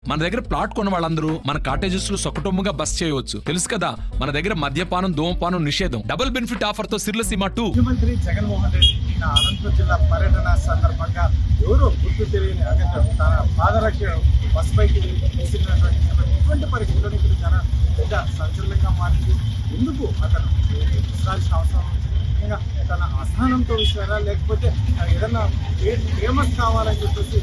మన దగ్గర ప్లాట్ కొన్న వాళ్ళందరూ మన కాటేజెస్ లో సొకటొమ్ముగా బస్ చేయవచ్చు. తెలుసు కదా, మన దగ్గర మద్యపానం ధూమపానం నిషేధం. డబుల్ బెనిఫిట్ ఆఫర్ తో సిర్లసీమ 2. ముఖ్యమంత్రి జగన్మోహన్ రెడ్డి అనంతపురం జిల్లా పర్యటన సందర్భంగా ఎవరో గుర్తు తెలియని తన పాదరక్ష బస్ పైకి విసిరినటువంటి ఇటువంటి పరిస్థితుల్లో ఇప్పుడు చాలా పెద్ద సంచలనంగా మారింది. ఎందుకు అతను విసరాల్సిన అవసరం ఉంది? ముఖ్యంగా తన అసహనంతో విసిరారా, లేకపోతే ఏదన్నా ఫేమస్ కావాలని చెప్పేసి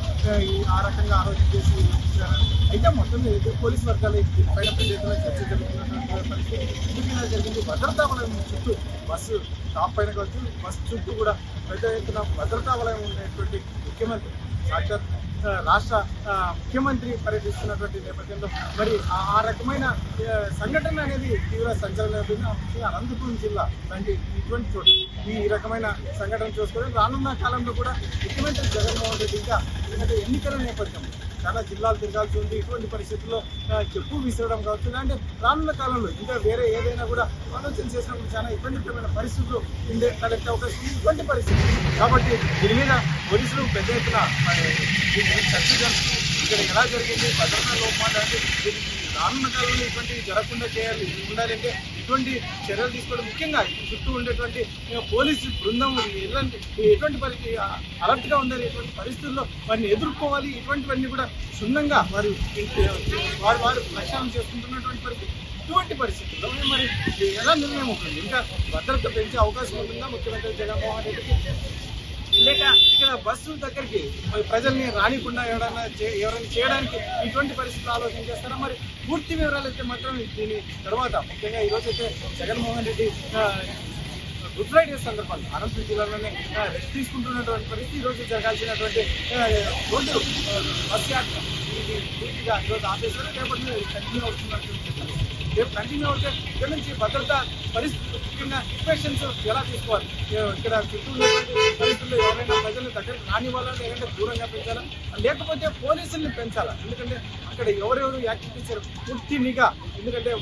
ఆ రకంగా ఆలోచన చేసి విసిరారా? అయితే మొత్తం పోలీసు వర్గాలు దీనిపైన పెద్ద ఎత్తున చర్చ జరుగుతున్నటువంటి పరిస్థితి. ఎందుకు ఇలా జరిగింది? భద్రతా వలయం చుట్టూ బస్సు టాప్ పైన కావచ్చు, బస్సు చుట్టూ కూడా పెద్ద ఎత్తున భద్రతా వలయం ఉండేటువంటి ముఖ్యమంత్రి సాక్షాత్ రాష్ట్ర ముఖ్యమంత్రి పర్యటిస్తున్నటువంటి నేపథ్యంలో మరి ఆ రకమైన సంఘటన అనేది తీవ్ర సంచలనం. అనంతపురం జిల్లా లాంటి ఇటువంటి చోట ఈ రకమైన సంఘటన చూసుకొని రానున్న కాలంలో కూడా ముఖ్యమంత్రి జగన్మోహన్ రెడ్డి ఇంకా ఎందుకంటే ఎన్నికల నేపథ్యం చాలా జిల్లాలు తిరగాల్సి ఉంది. ఇటువంటి పరిస్థితుల్లో చెప్పు విసరడం కావచ్చు, అంటే రానున్న కాలంలో ఇంకా వేరే ఏదైనా కూడా ఆలోచన చేసినప్పుడు చాలా ఇబ్బందికరమైన పరిస్థితులు తలెత్తే అవకాశం ఉంది. ఇటువంటి పరిస్థితి కాబట్టి దీని మీద పోలీసులు పెద్ద ఎత్తున చర్చ జరుగుతుంది. ఇక్కడ ఎలా జరిగింది, భద్రతా లోపాలు అంటే రానున్న కాలంలో ఇటువంటివి జరగకుండా ఉండాలంటే ఇటువంటి చర్యలు తీసుకోవడం ముఖ్యంగా చుట్టూ ఉండేటువంటి పోలీసు బృందం ఎటువంటి పరిస్థితి అలర్ట్గా ఉండాలి. ఇటువంటి పరిస్థితుల్లో వారిని ఎదుర్కోవాలి. ఇటువంటివన్నీ కూడా క్షుణ్ణంగా వారు ప్రక్షాళన చేసుకుంటున్నటువంటి పరిస్థితి. ఇటువంటి పరిస్థితుల్లో మరి ఎలా నిర్ణయం ఉంటుంది? ఇంకా భద్రత పెంచే అవకాశం ఉంటుందా ముఖ్యమంత్రి జగన్మోహన్ రెడ్డికి? లేక ఇక్కడ బస్సు దగ్గరికి ప్రజల్ని రానికుండా ఎవరైనా చేయడానికి ఇటువంటి పరిస్థితులు ఆలోచన చేస్తారా? మరి పూర్తి వివరాలు అయితే మాత్రం దీని తర్వాత ముఖ్యంగా ఈరోజైతే జగన్మోహన్ రెడ్డి గుడ్ ఫ్రైడే సందర్భంగా అనంతపురం జిల్లాలోనే రెస్ట్ తీసుకుంటున్నటువంటి పరిస్థితి. ఈరోజు జరగాల్సినటువంటి రోడ్డు బస్ యాత్ర పూర్తిగా ఈరోజు ఆపేశారు. రేపటి కంటిన్యూ అవుతున్నటువంటి రేపు కంటిన్యూ అవుతే ఇక్కడ నుంచి భద్రతా పరిస్థితులు ముఖ్యంగా ఇన్స్పెక్షన్స్ ఎలా తీసుకోవాలి, ఇక్కడ చుట్టూ ఉన్నటువంటి పరిస్థితుల్లో ఎవరైనా ప్రజలు దగ్గరికి రానివ్వాలా, లేదంటే దూరంగా పెంచాలా, లేకపోతే పోలీసుల్ని పెంచాలా? ఎందుకంటే అక్కడ ఎవరెవరు యాక్టివ్ చేశారు పూర్తి నిఘా, ఎందుకంటే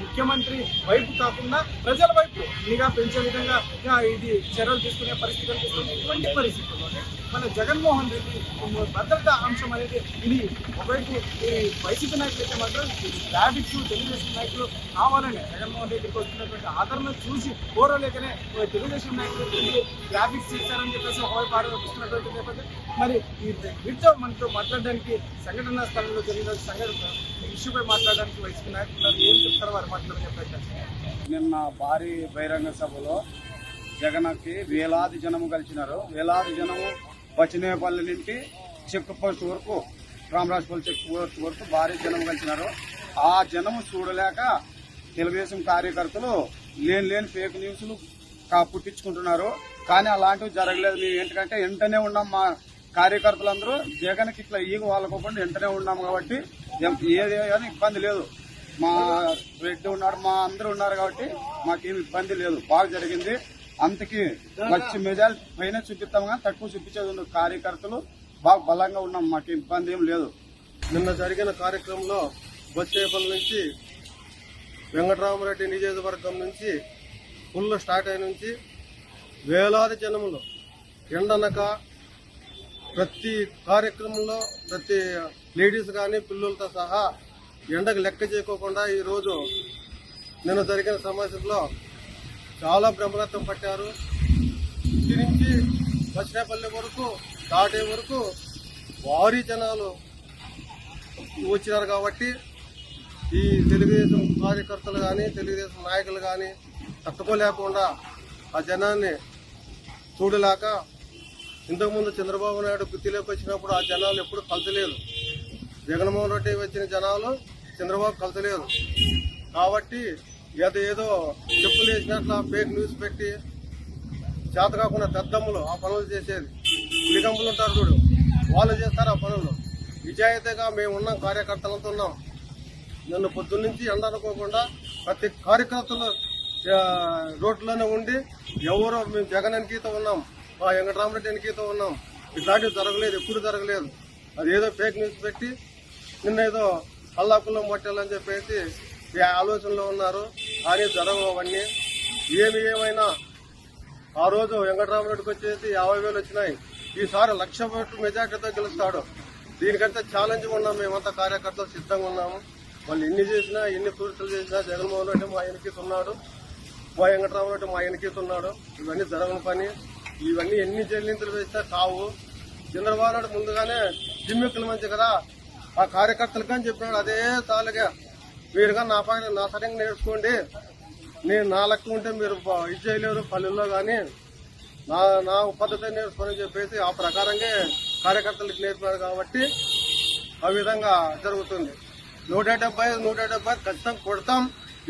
ముఖ్యమంత్రి వైపు కాకుండా ప్రజల వైపు నిఘా పెంచే విధంగా ఇది చర్యలు తీసుకునే పరిస్థితి కనిపిస్తుంది. ఇటువంటి పరిస్థితుల్లోనే మన జగన్మోహన్ రెడ్డి భద్రతా అంశం అనేది ఇది ఒకవైపు ఈ వైసీపీ నాయకులు అయితే మాత్రం ట్రాఫిక్స్ తెలుగుదేశం నాయకులు కావాలని జగన్మోహన్ రెడ్డికి వస్తున్నటువంటి ఆదరణ చూసి కోరలేకనే తెలుగుదేశం నాయకులు ట్రాఫిక్స్ ఇచ్చారని చెప్పేసి ఒకవైపు ఆరోపిస్తున్నటువంటి నేపథ్యం. మరి వీటితో మనతో మాట్లాడడానికి సంఘటనా స్థలంలో జరిగిన సంఘటన ఇష్యూపై మాట్లాడడానికి వైసీపీ నాయకులు ఏం చెప్తారో వారు మాట్లాడే ప్రయత్నం. నిన్న భారీ బహిరంగ సభలో జగన్కి వేలాది జనము కలిసినారు. వేలాది జనము బచ్చినేపల్లి నుంచి చెక్ పోస్ట్ వరకు, రామరాజపల్లి చెక్ పోస్ట్ వరకు భారీ జనం కలిసినారు. ఆ జనము చూడలేక తెలుగుదేశం కార్యకర్తలు లేని ఫేక్ న్యూస్లు పుట్టించుకుంటున్నారు. కానీ అలాంటివి జరగలేదు. మేము ఏంటంటే వెంటనే ఉన్నాం, మా కార్యకర్తలందరూ జగన్కి ఇట్లా ఈగ వాళ్ళకోకుండా వెంటనే ఉన్నాం కాబట్టి ఏది ఇబ్బంది లేదు. మా రెడ్డి ఉన్నాడు, మా అందరూ ఉన్నారు కాబట్టి మాకేం ఇబ్బంది లేదు. బాగా జరిగింది. అంతకి వచ్చి మెజారిటీ పైన చూపిస్తాం కానీ తక్కువ చూపించేది ఉండదు. కార్యకర్తలు బాగా బలంగా ఉన్నాం, మాకు ఇబ్బంది ఏం లేదు. నిన్న జరిగిన కార్యక్రమంలో బొచ్చేపల్లి నుంచి వెంకటరామరెడ్డి నియోజకవర్గం నుంచి ఫుల్ స్టార్ట్ అయిన నుంచి వేలాది జనములు ఎండనక ప్రతి కార్యక్రమంలో ప్రతి లేడీస్ కానీ పిల్లలతో సహా ఎండకు లెక్క చేయకోకుండా ఈరోజు నిన్న జరిగిన సమావేశంలో చాలా బ్రహ్మరథం పట్టారు. ఇంటి నుంచి బచ్చినేపల్లి వరకు దాటే వరకు భారీ జనాలు వచ్చినారు. కాబట్టి ఈ తెలుగుదేశం కార్యకర్తలు కానీ తెలుగుదేశం నాయకులు కానీ తట్టుకోలేకుండా ఆ జనాన్ని చూడలేక ఇంతకుముందు చంద్రబాబు నాయుడు గుత్తిలోకి వచ్చినప్పుడు ఆ జనాలు ఎప్పుడు కలతలేదు. జగన్మోహన్ రెడ్డి వచ్చిన జనాలు చంద్రబాబు కలతలేదు. కాబట్టి ఏదో చెప్పులు వేసినట్ల ఫేక్ న్యూస్ పెట్టి చేత కాకుండా దద్దమ్ములు ఆ పనులు చేసేది. పులిగంపులు ఉంటారు చూడు, వాళ్ళు చేస్తారు ఆ పనులు. నిజాయితీగా మేము ఉన్నాం, కార్యకర్తలతో ఉన్నాం. నన్ను పొద్దున్నుంచి ఎండ అనుకోకుండా ప్రతి కార్యకర్తలు రోడ్లోనే ఉండి ఎవరో మేము జగన్ ఎన్నికతో ఉన్నాం, మా వెంకటరామరెడ్డి ఎన్నికతో ఉన్నాం. ఇట్లాంటివి జరగలేదు, ఎప్పుడు జరగలేదు. అదేదో ఫేక్ న్యూస్ పెట్టి నిన్న ఏదో అల్లాకుల్లం పట్టాలని చెప్పేసి ఈ ఆలోచనలో ఉన్నారు. కానీ జరగవు అవన్నీ. ఏమైనా ఆ రోజు వెంకటరామరెడ్డికి వచ్చేసి 50,000 వచ్చినాయి. ఈసారి 1,00,000 మెజార్టీతో గెలుస్తాడు. దీనికంటే ఛాలెంజ్ ఉన్నాం. మేమంతా కార్యకర్తలు సిద్ధంగా ఉన్నాము. వాళ్ళు ఎన్ని చేసినా ఎన్ని సూచనలు చేసినా జగన్మోహన్ రెడ్డి మా వెనకీత ఉన్నాడు, మా వెంకటరావు రెడ్డి మా వెనకీత ఉన్నాడు. ఇవన్నీ జరగని పని. ఇవన్నీ ఎన్ని చెల్లింపులు వేసినా కావు. చంద్రబాబు నాయుడు ముందుగానే జిమ్మిక్కులు మంచి కదా ఆ కార్యకర్తలు కానీ చెప్పినాడు. అదే తాలుగా మీరుగా నా సరిగ్గా నేర్చుకోండి, నేను నా లెక్క ఉంటే మీరు ఇది చేయలేరు పల్లెల్లో కానీ నా పద్ధతి నేర్చుకోని చెప్పేసి ఆ ప్రకారంగా కార్యకర్తలకు నేర్పినాడు. కాబట్టి ఆ విధంగా జరుగుతుంది. 170 ఖచ్చితంగా కొడతాం,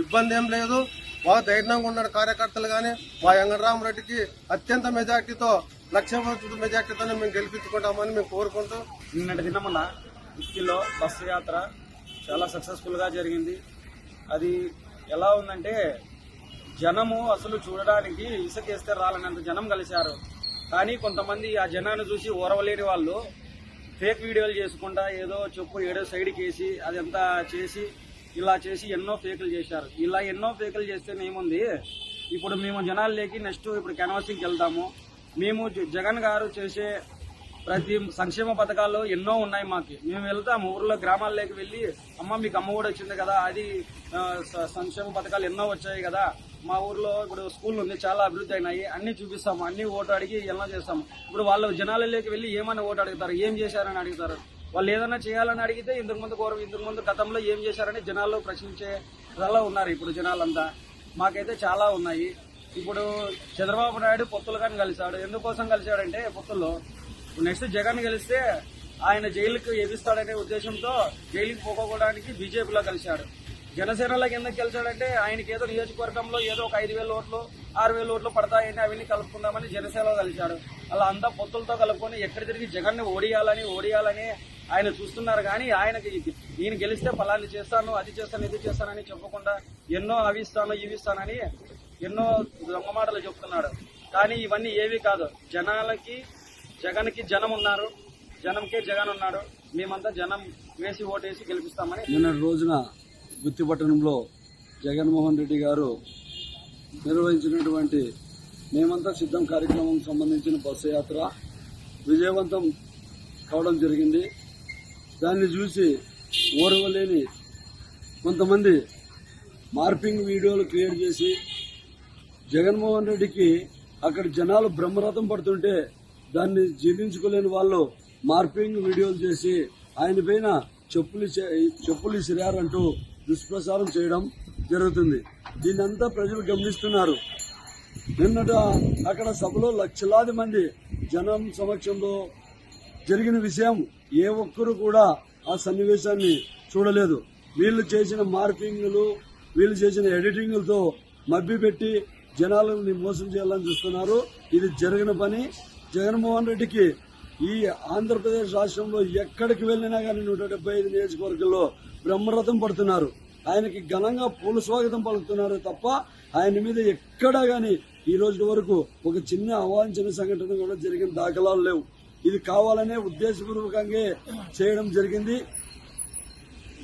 ఇబ్బంది ఏం లేదు. బాగా ధైర్యంగా ఉన్నాడు కార్యకర్తలు. కానీ మా వెంకటరామరెడ్డికి అత్యంత మెజార్టీతో 1,00,000 మెజార్టీతోనే మేము గెలిపించుకుంటామని మేము కోరుకుంటూ నిన్నటి దినమున ఇస్కిలో బస్సు యాత్ర చాలా సక్సెస్ఫుల్గా జరిగింది. అది ఎలా ఉందంటే జనము అసలు చూడడానికి ఇసుకేస్తే రాలనంత జనం కలిశారు. కానీ కొంతమంది ఆ జనాన్ని చూసి ఓరవలేని వాళ్ళు ఫేక్ వీడియోలు చేసుకుంటా ఏదో చెప్పు ఏడో సైడ్కి వేసి అదంతా చేసి ఇలా చేసి ఎన్నో ఫేకులు చేశారు. ఇలా ఎన్నో ఫేకులు చేస్తేనేముంది, ఇప్పుడు మేము జనాల్లోకి నెక్స్ట్ ఇప్పుడు కెన్వాసింగ్కి వెళ్తాము. మేము జగన్ గారు చేసే ప్రతి సంక్షేమ పథకాలు ఎన్నో ఉన్నాయి మాకు. మేము వెళ్తాము ఊర్లో గ్రామాల్లోకి వెళ్ళి అమ్మ మీకు అమ్మ కూడా వచ్చింది కదా, అది సంక్షేమ పథకాలు ఎన్నో వచ్చాయి కదా, మా ఊర్లో ఇప్పుడు స్కూల్ ఉంది చాలా అభివృద్ధి అయినాయి, అన్ని చూపిస్తాము, అన్ని ఓటు అడిగి ఎలా చేస్తాము. ఇప్పుడు వాళ్ళు జనాలలోకి వెళ్ళి ఏమని ఓటు అడుగుతారు, ఏం చేశారని అడుగుతారు. వాళ్ళు ఏదైనా చేయాలని అడిగితే ఇంతకు ముందు గతంలో ఏం చేశారని జనాల్లో ప్రశ్నించేలా ఉన్నారు ఇప్పుడు జనాలంతా. మాకైతే చాలా ఉన్నాయి. ఇప్పుడు చంద్రబాబు నాయుడు పొత్తులు కానీ కలిశాడు. ఎందుకోసం కలిశాడంటే పొత్తుల్లో నెక్స్ట్ జగన్ గెలిస్తే ఆయన జైలుకు ఎదిస్తాడనే ఉద్దేశంతో జైలుకి పోకోవడానికి బీజేపీలో కలిశాడు. జనసేనలోకి ఎందుకు గెలిచాడంటే ఆయనకి ఏదో నియోజకవర్గంలో ఏదో ఒక 5,000 ఓట్లు 6,000 ఓట్లు పడతాయని అవన్నీ కలుపుకుందామని జనసేనలో కలిశాడు. అలా అంతా పొత్తులతో కలుపుకొని ఎక్కడ తిరిగి జగన్ని ఓడియాలని ఆయన చూస్తున్నారు. కానీ ఆయనకి ఈయన గెలిస్తే ఫలాన్ని చేస్తాను, అది చేస్తాను, ఇది చేస్తానని చెప్పకుండా ఎన్నో అవి ఇస్తాను ఇవి ఇస్తానని ఎన్నో దొంగ మాటలు చెప్తున్నాడు. కానీ ఇవన్నీ ఏవి కాదు. జగన్కి జనం ఉన్నారు, జనంకే జగన్ ఉన్నాడు. మేమంతా జనం వేసి ఓటేసి గెలిపిస్తామని నిన్నటి రోజున గుత్తిపట్టణంలో జగన్మోహన్ రెడ్డి గారు నిర్వహించినటువంటి మేమంతా సిద్ధం కార్యక్రమం సంబంధించిన బస్సు యాత్ర విజయవంతం కావడం జరిగింది. దాన్ని చూసి ఓర్వలేని కొంతమంది మార్పింగ్ వీడియోలు క్రియేట్ చేసి జగన్మోహన్ రెడ్డికి అక్కడ జనాలు బ్రహ్మరథం పడుతుంటే దాన్ని జీర్ణించుకోలేని వాళ్ళు మార్పింగ్ వీడియోలు చేసి ఆయన పైన చెప్పులు ఇసిరారంటూ దుష్ప్రచారం చేయడం జరుగుతుంది. దీన్నంతా ప్రజలు గమనిస్తున్నారు. నిన్నట అక్కడ సభలో లక్షలాది మంది జనం సమక్షంలో జరిగిన విషయం ఏ ఒక్కరు కూడా ఆ సన్నివేశాన్ని చూడలేదు. వీళ్ళు చేసిన మార్పింగ్లు, వీళ్ళు చేసిన ఎడిటింగ్లతో మభ్యపెట్టి జనాలను మోసం చేయాలని చూస్తున్నారు. ఇది జరిగిన పని. జగన్మోహన్ రెడ్డికి ఈ ఆంధ్రప్రదేశ్ రాష్ట్రంలో ఎక్కడికి వెళ్ళినా కానీ 175 నియోజకవర్గాల్లో బ్రహ్మరథం పడుతున్నారు. ఆయనకి ఘనంగా పూల స్వాగతం పలుకుతున్నారు తప్ప ఆయన మీద ఎక్కడా గాని ఈ రోజు వరకు ఒక చిన్న అవాంఛనీయ సంఘటన కూడా జరిగిన దాఖలాలు లేవు. ఇది కావాలనే ఉద్దేశపూర్వకంగా చేయడం జరిగింది.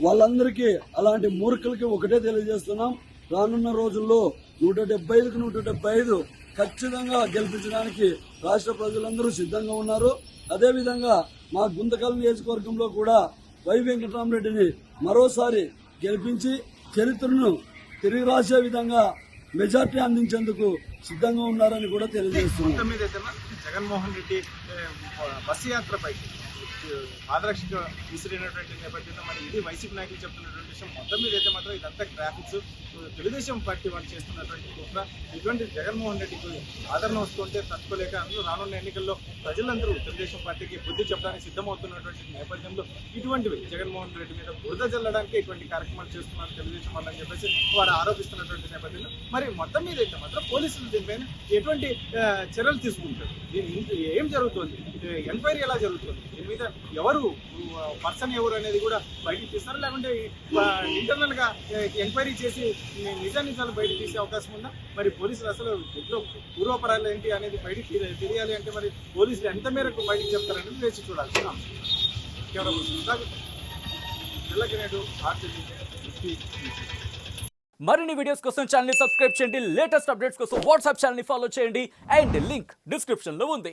వాళ్ళందరికీ అలాంటి మూర్ఖులకి ఒకటే తెలియజేస్తున్నాం, రానున్న రోజుల్లో 175కు 175 ఖచ్చితంగా గెలిపించడానికి రాష్ట్ర ప్రజలందరూ సిద్ధంగా ఉన్నారు. అదేవిధంగా మా గుంతకల్ నియోజకవర్గంలో కూడా వై వెంకటరామరెడ్డిని మరోసారి గెలిపించి చరిత్రను తిరిగి రాసే విధంగా మెజార్టీ అందించేందుకు సిద్ధంగా ఉన్నారని కూడా తెలియజేస్తున్నారు. జగన్మోహన్ రెడ్డి బస్సు యాత్రపై పాదరక్షకు విసిరినటువంటి నేపథ్యంలో మరి ఇది వైసీపీ నాయకులు చెప్తున్నటువంటి విషయం. మొత్తం మీద అయితే మాత్రం ఇదంతా గ్రాఫిక్స్ తెలుగుదేశం పార్టీ వాళ్ళు చేస్తున్నటువంటి కుట్ర. ఇటువంటి జగన్మోహన్ రెడ్డికి ఆదరణ వస్తుంటే తట్టుకోలేక అందరూ రానున్న ఎన్నికల్లో ప్రజలందరూ తెలుగుదేశం పార్టీకి బుద్ధి చెప్పడానికి సిద్ధమవుతున్నటువంటి నేపథ్యంలో ఇటువంటివి జగన్మోహన్ రెడ్డి మీద బురద జల్లడానికి ఇటువంటి కార్యక్రమాలు చేస్తున్నారు తెలుగుదేశం వాళ్ళని చెప్పేసి వారు ఆరోపిస్తున్నటువంటి నేపథ్యంలో మరి మొత్తం మీద అయితే మాత్రం పోలీసులు దీనిపైన ఎటువంటి చర్యలు తీసుకుంటారు, దీని ఏం జరుగుతుంది, ఎంక్వైరీ ఎలా జరుగుతుంది, దీని మీద ఎవరు పర్సన్ ఎవరు అనేది కూడా బయటకు తీస్తారు, లేకుంటే ఇంటర్నల్ గా ఎంక్వైరీ చేసి నిజాలు బయటకు తీసే అవకాశం ఉందా? మరి పోలీసులు అసలు ఇంట్లో పూర్వపరాలు ఏంటి అనేది బయటకు తెలియాలి అంటే మరి పోలీసులు ఎంత మేరకు బయటకు చెప్తారనేది వేసి చూడాలి. మరిన్ని వీడియోస్ కోసం ఛానల్ ని సబ్స్క్రైబ్ చేయండి. లేటెస్ట్ అప్డేట్స్ కోసం వాట్సాప్ ఛానల్ ని ఫాలో చేయండి. అండ్ లింక్ డిస్క్రిప్షన్ లో ఉంది.